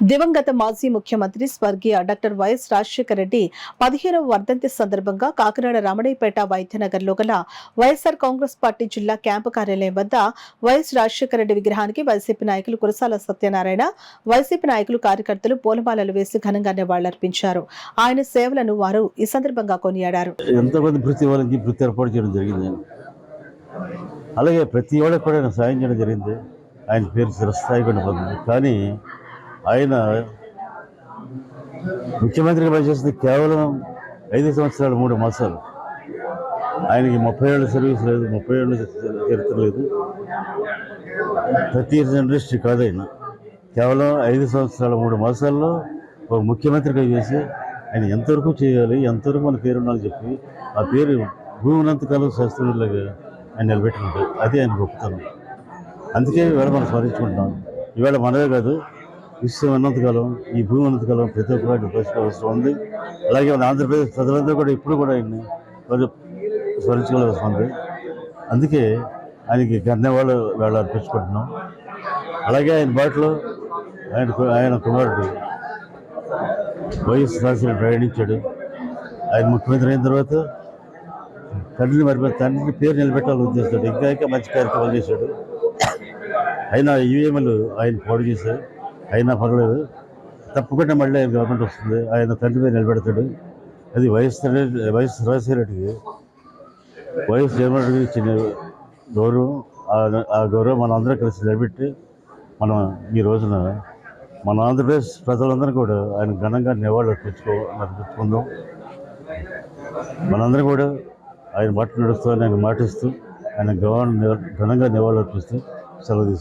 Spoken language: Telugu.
దివంగత మాజీ ముఖ్యమంత్రి స్వర్గీయ డాక్టర్ వైఎస్ రాజశేఖర రెడ్డి 15వ వర్ధంతి సందర్భంగా కాకినాడ రమణీపేట వైద్యనగర్లో గల వైఎస్ఆర్ కాంగ్రెస్ పార్టీ జిల్లా క్యాంపు కార్యాలయం వద్ద వైఎస్ రాజశేఖర రెడ్డి విగ్రహానికి వైసీపీ నాయకులు కురసాల సత్యనారాయణ, వైసీపీ నాయకులు, కార్యకర్తలు పూలమాలలు వేసి ఘనంగా నివాళులర్పించారు. ఆయన సేవలను వారు ఈ సందర్భంగా కొనియాడారు. అలాగే ప్రతి వాళ్ళకి కూడా ఆయన సాయం చేయడం జరిగింది. ఆయన పేరు చిరస్థాయిగా పొందింది. కానీ ఆయన ముఖ్యమంత్రిగా పనిచేసింది కేవలం 5 సంవత్సరాలు 3 మాసాలు. ఆయనకి 30 ఏళ్ళ సర్వీస్ లేదు, 30 ఏళ్ళ చరిత్ర లేదు. 30 years ఇండస్ట్రీ కాదు ఆయన. కేవలం 5 సంవత్సరాల 3 మాసాల్లో ఒక ముఖ్యమంత్రిగా చేసి ఆయన ఎంతవరకు చేయాలి, ఎంతవరకు మన పేరు ఉండాలని చెప్పి ఆ పేరు భూమి ఉన్నంతకాలం శాస్త్రులాగా ఆయన నిలబెట్టుకుంటారు. అది ఆయన గొప్పతనం. అందుకే ఇవాళ మనం స్మరించుకుంటున్నాం. ఇవాళ మనమే కాదు, విశ్వం ఉన్నంతకాలం, ఈ భూమి ఉన్నంతకాలం ప్రతి ఒక్కటి అవసరం ఉంది. అలాగే మన ఆంధ్రప్రదేశ్ ప్రజలందరూ కూడా ఇప్పుడు కూడా ఆయన్ని స్మరించుకోవాల్సి ఉంది. అందుకే ఆయనకి ధన్యవాదాలు వేళ అర్పించుకుంటున్నాం. అలాగే ఆయన బాటలో ఆయన కుమారుడు వైఎస్ రాజశేఖర ప్రయాణించాడు. ఆయన ముఖ్యమంత్రి అయిన తర్వాత తండ్రిని పేరు నిలబెట్టాలని ఉద్దేశిస్తాడు. ఇంకా మంచి కార్యక్రమాలు చేశాడు. అయినా యూఎంఎల్ ఆయన పోటీ చేశారు. అయినా పర్లేదు, తప్పకుండా మళ్ళీ ఆయన గవర్నమెంట్ వస్తుంది, ఆయన తండ్రి మీద నిలబెడతాడు. అది వైఎస్ రాజశేఖర రెడ్డికి వైఎస్ జగన్మోహన్ రెడ్డికి ఇచ్చిన గౌరవం. ఆ గౌరవం మనం అందరం కలిసి నిలబెట్టి మనం ఈ రోజున మన ఆంధ్రప్రదేశ్ ప్రజలందరూ కూడా ఆయన ఘనంగా నివాళులు అర్పించుకుందాం. మనందరం కూడా ఆయన మాట నడుస్తూ, ఆయన మాటిస్తూ, ఆయన ఘనంగా నివాళులు అర్పిస్తూ సెలవు తీసుకుంటాం.